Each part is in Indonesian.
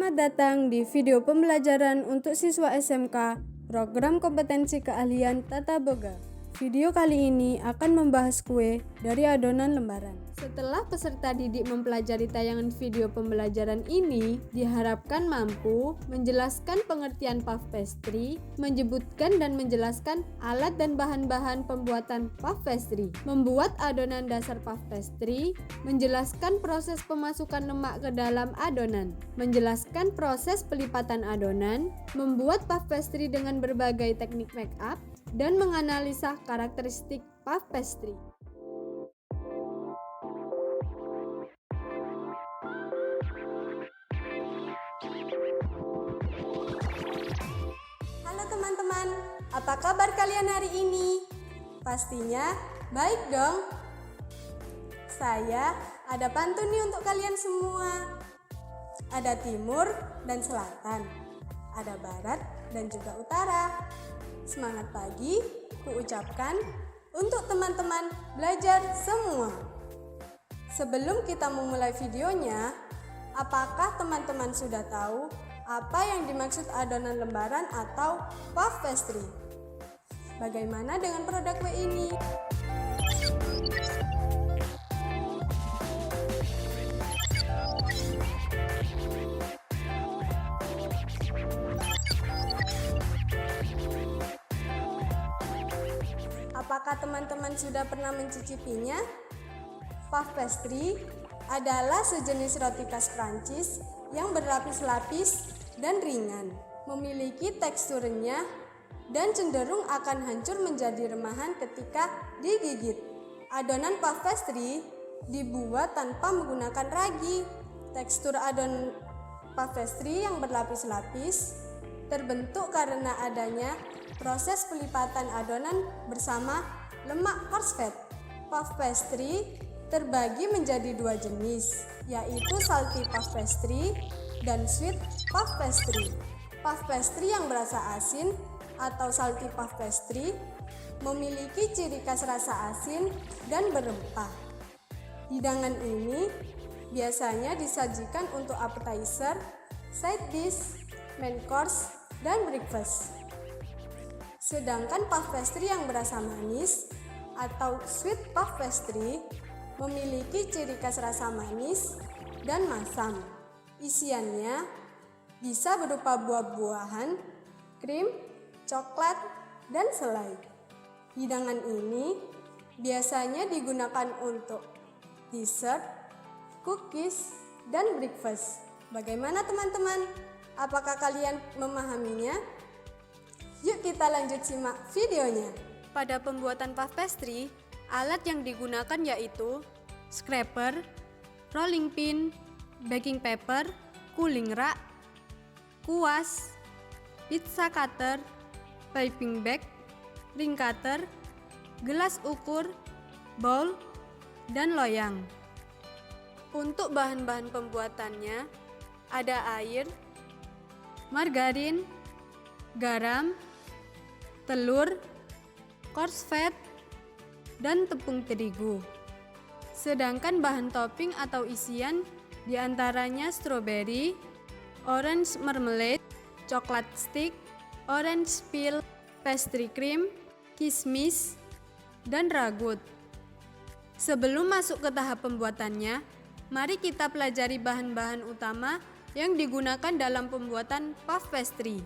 Selamat datang di video pembelajaran untuk siswa SMK Program Kompetensi Keahlian Tata Boga. Video kali ini akan membahas kue dari adonan lembaran. Setelah peserta didik mempelajari tayangan video pembelajaran ini, diharapkan mampu menjelaskan pengertian puff pastry, menyebutkan dan menjelaskan alat dan bahan-bahan pembuatan puff pastry, membuat adonan dasar puff pastry, menjelaskan proses pemasukan lemak ke dalam adonan, menjelaskan proses pelipatan adonan, membuat puff pastry dengan berbagai teknik make up, dan menganalisa karakteristik puff pastry. Halo teman-teman, apa kabar kalian hari ini? Pastinya baik dong. Saya ada pantun nih untuk kalian semua. Ada timur dan selatan, ada barat dan juga utara. Semangat pagi kuucapkan untuk teman-teman belajar semua. Sebelum kita memulai videonya, apakah teman-teman sudah tahu apa yang dimaksud adonan lembaran atau puff pastry? Bagaimana dengan produk kue ini? Apakah teman-teman sudah pernah mencicipinya? Puff pastry adalah sejenis roti khas Prancis yang berlapis-lapis dan ringan, memiliki teksturnya dan cenderung akan hancur menjadi remahan ketika digigit. Adonan puff pastry dibuat tanpa menggunakan ragi. Tekstur adonan puff pastry yang berlapis-lapis terbentuk karena adanya proses pelipatan adonan bersama lemak horse fat. Puff pastry terbagi menjadi dua jenis, yaitu salty puff pastry dan sweet puff pastry. Puff pastry yang berasa asin atau salty puff pastry memiliki ciri khas rasa asin dan berempah. Hidangan ini biasanya disajikan untuk appetizer, side dish, main course, dan breakfast. Sedangkan puff pastry yang berasa manis atau sweet puff pastry memiliki ciri khas rasa manis dan masam. Isiannya bisa berupa buah-buahan, krim, coklat, dan selai. Hidangan ini biasanya digunakan untuk dessert, cookies, dan breakfast. Bagaimana teman-teman? Apakah kalian memahaminya? Yuk kita lanjut simak videonya. Pada pembuatan puff pastry, alat yang digunakan yaitu scraper, rolling pin, baking paper, cooling rack, kuas, pizza cutter, piping bag, ring cutter, gelas ukur, bowl, dan loyang. Untuk bahan-bahan pembuatannya ada air, margarin, garam, telur, coarse fat, dan tepung terigu. Sedangkan bahan topping atau isian diantaranya strawberry, orange marmalade, coklat stick, orange peel, pastry cream, kismis, dan ragut. Sebelum masuk ke tahap pembuatannya, mari kita pelajari bahan-bahan utama yang digunakan dalam pembuatan puff pastry.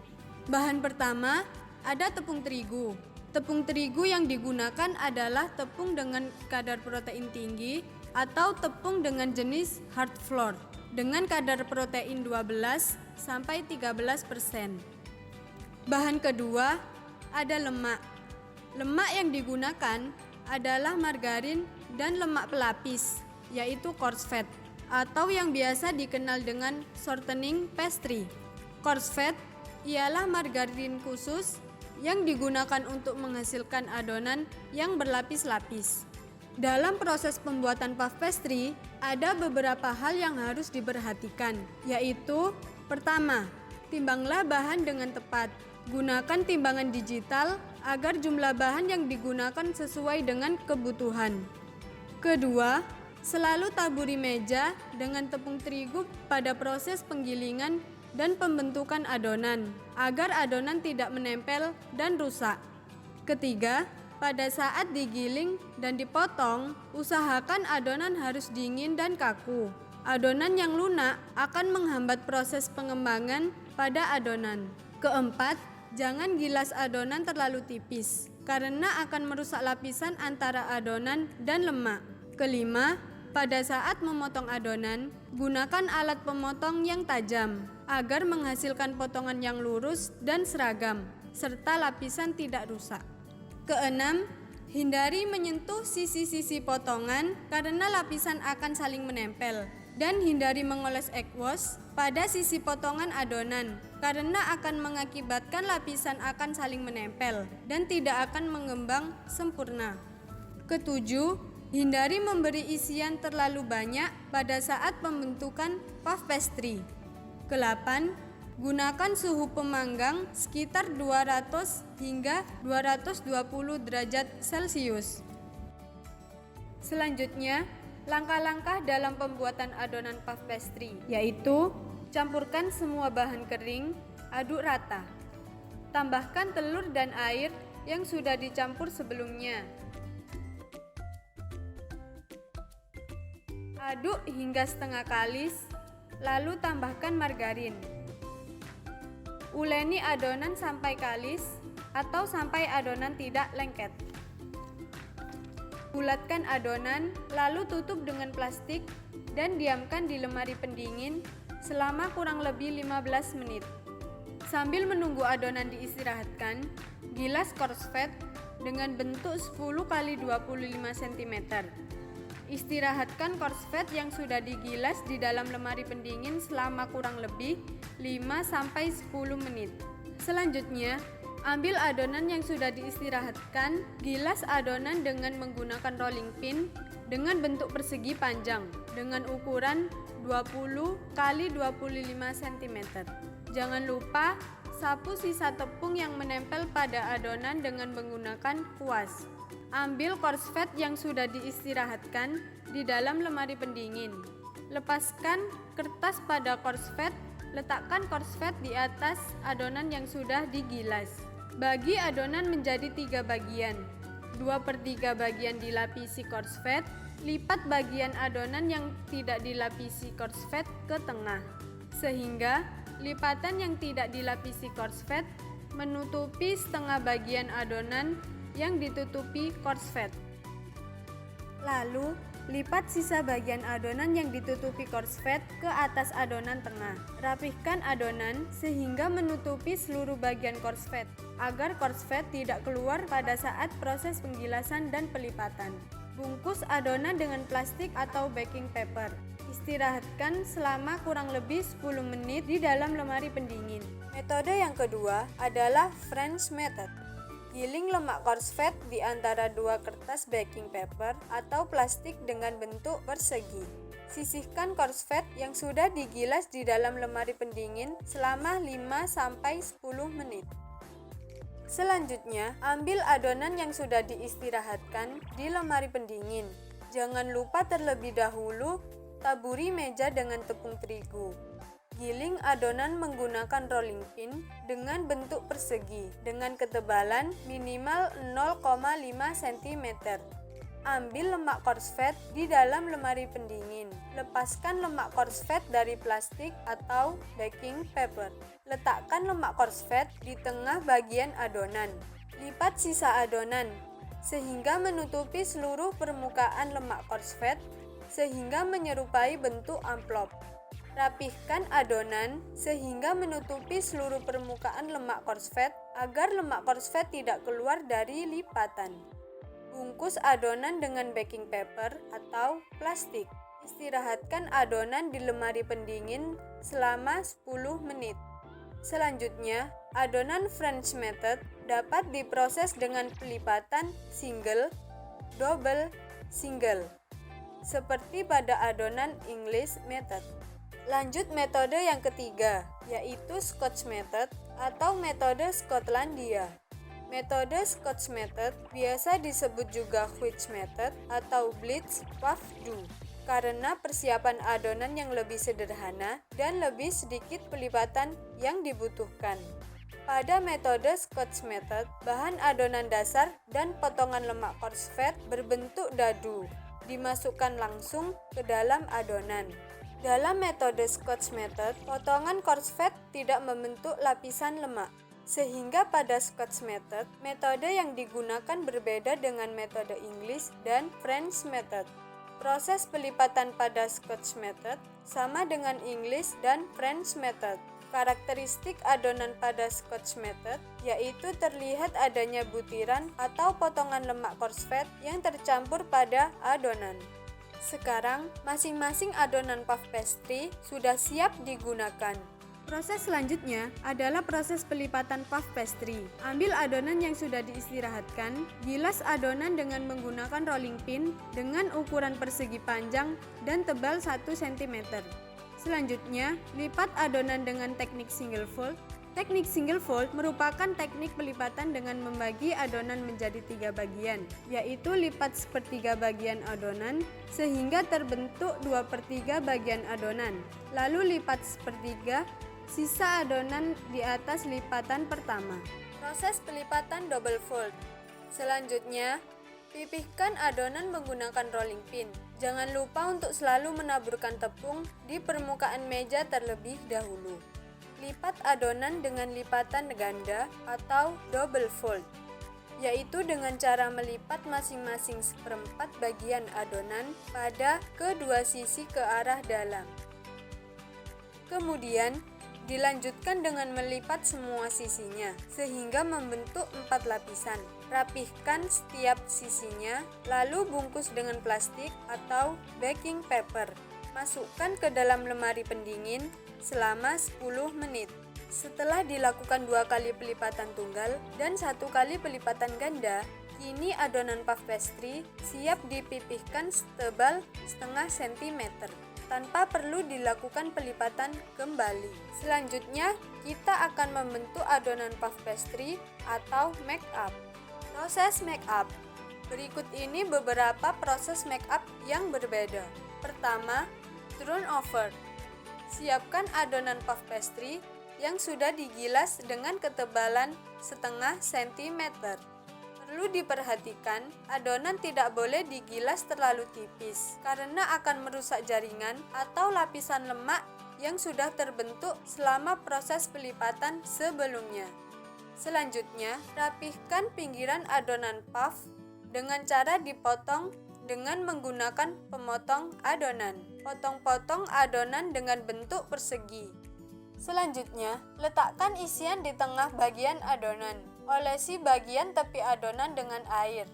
Bahan pertama ada tepung terigu. Tepung terigu yang digunakan adalah tepung dengan kadar protein tinggi atau tepung dengan jenis hard flour dengan kadar protein 12-13%. Bahan kedua ada lemak. Lemak yang digunakan adalah margarin dan lemak pelapis, yaitu coarse fat atau yang biasa dikenal dengan shortening pastry. Coarse fat ialah margarin khusus yang digunakan untuk menghasilkan adonan yang berlapis-lapis. Dalam proses pembuatan puff pastry, ada beberapa hal yang harus diperhatikan, yaitu pertama, timbanglah bahan dengan tepat. Gunakan timbangan digital agar jumlah bahan yang digunakan sesuai dengan kebutuhan. Kedua, selalu taburi meja dengan tepung terigu pada proses penggilingan dan pembentukan adonan agar adonan tidak menempel dan rusak. Ketiga, pada saat digiling dan dipotong, usahakan adonan harus dingin dan kaku. Adonan yang lunak akan menghambat proses pengembangan pada adonan. Keempat, jangan gilas adonan terlalu tipis karena akan merusak lapisan antara adonan dan lemak. Kelima, pada saat memotong adonan, gunakan alat pemotong yang tajam agar menghasilkan potongan yang lurus dan seragam, serta lapisan tidak rusak. Keenam, hindari menyentuh sisi-sisi potongan karena lapisan akan saling menempel. Dan hindari mengoles egg wash pada sisi potongan adonan karena akan mengakibatkan lapisan akan saling menempel dan tidak akan mengembang sempurna. Ketujuh, hindari memberi isian terlalu banyak pada saat pembentukan puff pastry. Kedelapan, gunakan suhu pemanggang sekitar 200 hingga 220 derajat Celcius. Selanjutnya, langkah-langkah dalam pembuatan adonan puff pastry, yaitu campurkan semua bahan kering, aduk rata. Tambahkan telur dan air yang sudah dicampur sebelumnya. Aduk hingga setengah kalis, lalu tambahkan margarin. Uleni adonan sampai kalis atau sampai adonan tidak lengket. Bulatkan adonan, lalu tutup dengan plastik dan diamkan di lemari pendingin selama kurang lebih 15 menit. Sambil menunggu adonan diistirahatkan, gilas korsfet dengan bentuk 10 x 25 cm. Istirahatkan korsfet yang sudah digilas di dalam lemari pendingin selama kurang lebih 5-10 menit. Selanjutnya, ambil adonan yang sudah diistirahatkan, gilas adonan dengan menggunakan rolling pin dengan bentuk persegi panjang dengan ukuran 20 x 25 cm. Jangan lupa sapu sisa tepung yang menempel pada adonan dengan menggunakan kuas. Ambil korsfet yang sudah diistirahatkan di dalam lemari pendingin. Lepaskan kertas pada korsfet, letakkan korsfet di atas adonan yang sudah digilas. Bagi adonan menjadi 3 bagian. 2/3 bagian dilapisi korsfet, lipat bagian adonan yang tidak dilapisi korsfet ke tengah. Sehingga lipatan yang tidak dilapisi korsfet menutupi setengah bagian adonan yang ditutupi korsfet. Lalu, lipat sisa bagian adonan yang ditutupi korsfet ke atas adonan tengah. Rapihkan adonan sehingga menutupi seluruh bagian korsfet, agar korsfet tidak keluar pada saat proses penggilasan dan pelipatan. Bungkus adonan dengan plastik atau baking paper. Istirahatkan selama kurang lebih 10 menit di dalam lemari pendingin. Metode yang kedua adalah French method. Giling lemak korsfet di antara 2 kertas baking paper atau plastik dengan bentuk persegi. Sisihkan korsfet yang sudah digilas di dalam lemari pendingin selama 5-10 menit. Selanjutnya, ambil adonan yang sudah diistirahatkan di lemari pendingin. Jangan lupa terlebih dahulu taburi meja dengan tepung terigu. Giling adonan menggunakan rolling pin dengan bentuk persegi dengan ketebalan minimal 0,5 cm. Ambil lemak korsfet di dalam lemari pendingin. Lepaskan lemak korsfet dari plastik atau baking paper. Letakkan lemak korsfet di tengah bagian adonan. Lipat sisa adonan sehingga menutupi seluruh permukaan lemak korsfet sehingga menyerupai bentuk amplop. Rapihkan adonan sehingga menutupi seluruh permukaan lemak korsfet agar lemak korsfet tidak keluar dari lipatan. Bungkus adonan dengan baking paper atau plastik. Istirahatkan adonan di lemari pendingin selama 10 menit. Selanjutnya, adonan French method dapat diproses dengan pelipatan single, double, single, seperti pada adonan English method. Lanjut metode yang ketiga, yaitu Scotch method atau metode Skotlandia. Metode Scotch method biasa disebut juga Which method atau Bleach Puff Dough karena persiapan adonan yang lebih sederhana dan lebih sedikit pelipatan yang dibutuhkan. Pada metode Scotch Method, bahan adonan dasar dan potongan lemak coarse fat berbentuk dadu dimasukkan langsung ke dalam adonan. Dalam metode Scotch Method, potongan coarse fat tidak membentuk lapisan lemak. Sehingga pada Scotch Method, metode yang digunakan berbeda dengan metode English dan French Method. Proses pelipatan pada Scotch Method sama dengan English dan French Method. Karakteristik adonan pada Scotch Method yaitu terlihat adanya butiran atau potongan lemak coarse fat yang tercampur pada adonan. Sekarang, masing-masing adonan puff pastry sudah siap digunakan. Proses selanjutnya adalah proses pelipatan puff pastry. Ambil adonan yang sudah diistirahatkan, gilas adonan dengan menggunakan rolling pin dengan ukuran persegi panjang dan tebal 1 cm. Selanjutnya, lipat adonan dengan teknik single fold. Teknik single fold merupakan teknik pelipatan dengan membagi adonan menjadi 3 bagian, yaitu lipat sepertiga bagian adonan sehingga terbentuk 2/3 bagian adonan, lalu lipat sepertiga sisa adonan di atas lipatan pertama. Proses pelipatan double fold. Selanjutnya, pipihkan adonan menggunakan rolling pin. Jangan lupa untuk selalu menaburkan tepung di permukaan meja terlebih dahulu. Lipat adonan dengan lipatan ganda atau double fold, yaitu dengan cara melipat masing-masing 1/4 bagian adonan pada kedua sisi ke arah dalam. Kemudian, dilanjutkan dengan melipat semua sisinya sehingga membentuk 4 lapisan. Rapihkan setiap sisinya, lalu bungkus dengan plastik atau baking paper. Masukkan ke dalam lemari pendingin selama 10 menit. Setelah dilakukan 2 kali pelipatan tunggal dan 1 kali pelipatan ganda, kini adonan puff pastry siap dipipihkan setebal setengah sentimeter tanpa perlu dilakukan pelipatan kembali. Selanjutnya, kita akan membentuk adonan puff pastry atau make up. Proses make up. Berikut ini beberapa proses make up yang berbeda. Pertama, turn over. Siapkan adonan puff pastry yang sudah digilas dengan ketebalan setengah sentimeter. Perlu diperhatikan, adonan tidak boleh digilas terlalu tipis karena akan merusak jaringan atau lapisan lemak yang sudah terbentuk selama proses pelipatan sebelumnya. Selanjutnya, rapihkan pinggiran adonan puff dengan cara dipotong dengan menggunakan pemotong adonan. Potong-potong adonan dengan bentuk persegi. Selanjutnya, letakkan isian di tengah bagian adonan. Olesi bagian tepi adonan dengan air.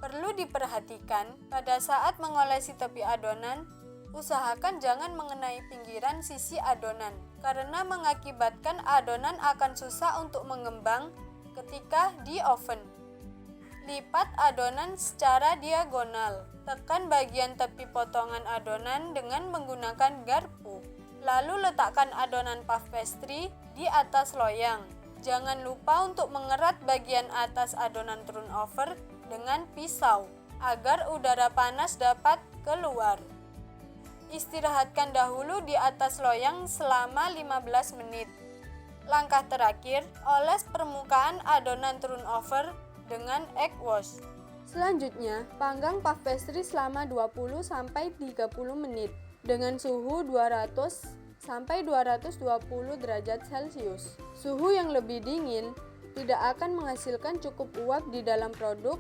Perlu diperhatikan, pada saat mengolesi tepi adonan, usahakan jangan mengenai pinggiran sisi adonan, karena mengakibatkan adonan akan susah untuk mengembang ketika di oven. Lipat adonan secara diagonal. Tekan bagian tepi potongan adonan dengan menggunakan garpu. Lalu letakkan adonan puff pastry di atas loyang. Jangan lupa untuk mengerat bagian atas adonan turun over dengan pisau agar udara panas dapat keluar. Istirahatkan dahulu di atas loyang selama 15 menit. Langkah terakhir, oles permukaan adonan turun over dengan egg wash. Selanjutnya, panggang puff pastry selama 20-30 menit dengan suhu 200-220 derajat Celcius. Suhu yang lebih dingin tidak akan menghasilkan cukup uap di dalam produk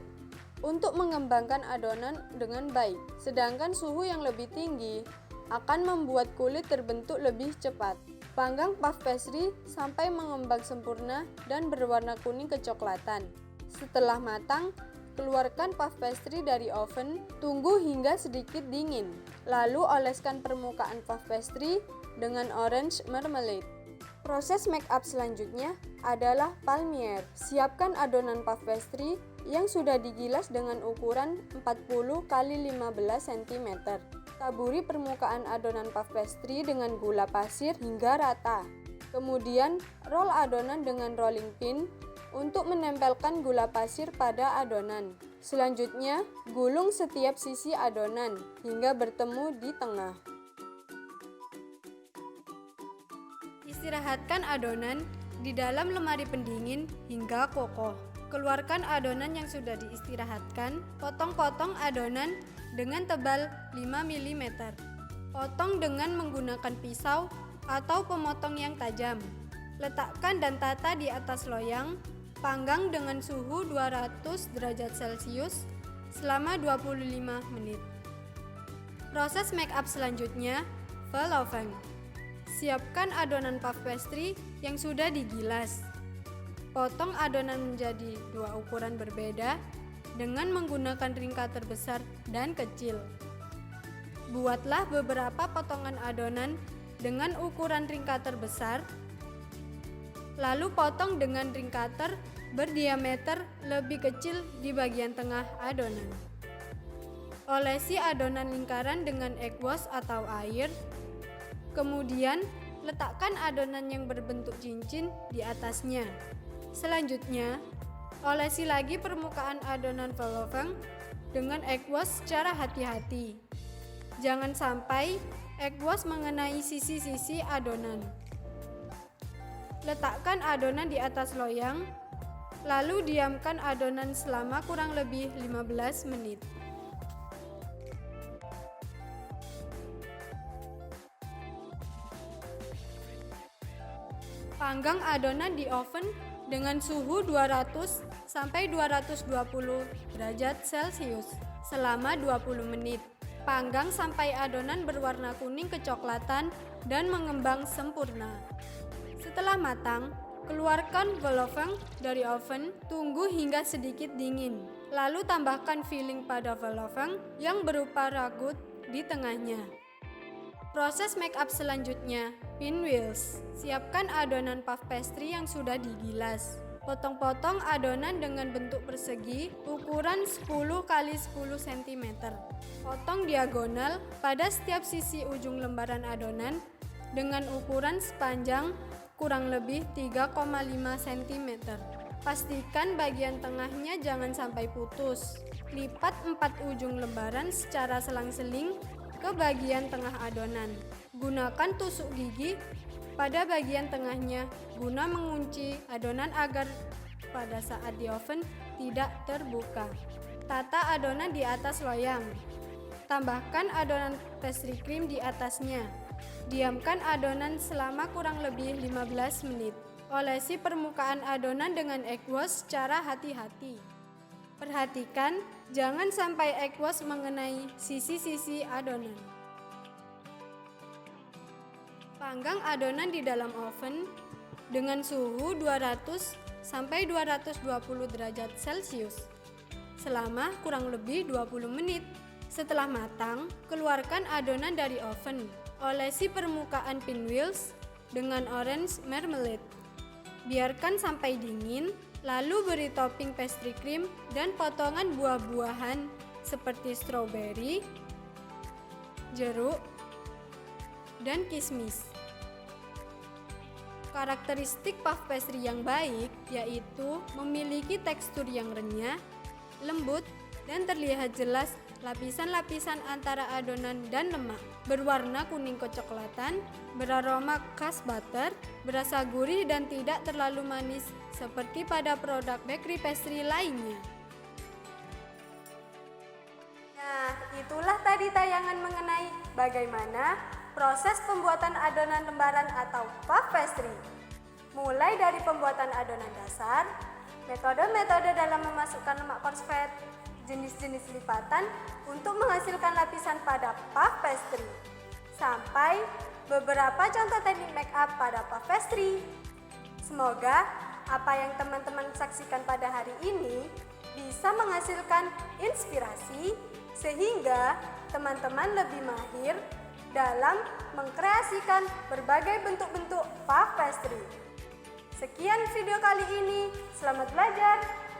untuk mengembangkan adonan dengan baik. Sedangkan suhu yang lebih tinggi akan membuat kulit terbentuk lebih cepat. Panggang puff pastry sampai mengembang sempurna dan berwarna kuning kecoklatan. Setelah matang, keluarkan puff pastry dari oven, tunggu hingga sedikit dingin. Lalu oleskan permukaan puff pastry dengan orange marmalade. Proses make up selanjutnya adalah palmier. Siapkan adonan puff pastry yang sudah digilas dengan ukuran 40 x 15 cm. Taburi permukaan adonan puff pastry dengan gula pasir hingga rata. Kemudian, roll adonan dengan rolling pin untuk menempelkan gula pasir pada adonan. Selanjutnya, gulung setiap sisi adonan hingga bertemu di tengah. Istirahatkan adonan di dalam lemari pendingin hingga kokoh. Keluarkan adonan yang sudah diistirahatkan. Potong-potong adonan dengan tebal 5 mm. Potong dengan menggunakan pisau atau pemotong yang tajam. Letakkan dan tata di atas loyang. Panggang dengan suhu 200 derajat Celcius selama 25 menit. Proses make up selanjutnya, Velofeng. Siapkan adonan puff pastry yang sudah digilas. Potong adonan menjadi dua ukuran berbeda dengan menggunakan ringkas terbesar dan kecil. Buatlah beberapa potongan adonan dengan ukuran ringkas terbesar. Lalu potong dengan ring cutter berdiameter lebih kecil di bagian tengah adonan. Olesi adonan lingkaran dengan egg wash atau air. Kemudian, letakkan adonan yang berbentuk cincin di atasnya. Selanjutnya, olesi lagi permukaan adonan velofeng dengan egg wash secara hati-hati. Jangan sampai egg wash mengenai sisi-sisi adonan. Letakkan adonan di atas loyang, lalu diamkan adonan selama kurang lebih 15 menit. Panggang adonan di oven dengan suhu 200 sampai 220 derajat Celcius selama 20 menit. Panggang sampai adonan berwarna kuning kecoklatan dan mengembang sempurna. Setelah matang, keluarkan velofeng dari oven, tunggu hingga sedikit dingin. Lalu tambahkan filling pada velofeng yang berupa ragut di tengahnya. Proses make up selanjutnya, pinwheels. Siapkan adonan puff pastry yang sudah digilas. Potong-potong adonan dengan bentuk persegi ukuran 10 x 10 cm. Potong diagonal pada setiap sisi ujung lembaran adonan dengan ukuran sepanjang kurang lebih 3,5 cm. Pastikan bagian tengahnya jangan sampai putus. Lipat 4 ujung lembaran secara selang-seling ke bagian tengah adonan. Gunakan tusuk gigi pada bagian tengahnya guna mengunci adonan agar pada saat di oven tidak terbuka. Tata adonan di atas loyang. Tambahkan adonan pastry cream di atasnya. Diamkan adonan selama kurang lebih 15 menit. Olesi permukaan adonan dengan egg wash secara hati-hati. Perhatikan, jangan sampai egg wash mengenai sisi-sisi adonan. Panggang adonan di dalam oven dengan suhu 200 sampai 220 derajat Celcius selama kurang lebih 20 menit. Setelah matang, keluarkan adonan dari oven. Olesi permukaan pinwheels dengan orange marmalade. Biarkan sampai dingin, lalu beri topping pastry cream dan potongan buah-buahan seperti strawberry, jeruk, dan kismis. Karakteristik puff pastry yang baik yaitu memiliki tekstur yang renyah, lembut, dan terlihat jelas lapisan-lapisan antara adonan dan lemak. Berwarna kuning kecoklatan, beraroma khas butter, berasa gurih dan tidak terlalu manis seperti pada produk bakery pastry lainnya. Nah, itulah tadi tayangan mengenai bagaimana proses pembuatan adonan lembaran atau puff pastry. Mulai dari pembuatan adonan dasar, metode-metode dalam memasukkan lemak korsfet, jenis-jenis lipatan untuk menghasilkan lapisan pada puff pastry, sampai beberapa contoh teknik make up pada puff pastry. Semoga apa yang teman-teman saksikan pada hari ini bisa menghasilkan inspirasi sehingga teman-teman lebih mahir dalam mengkreasikan berbagai bentuk-bentuk puff pastry. Sekian video kali ini, selamat belajar!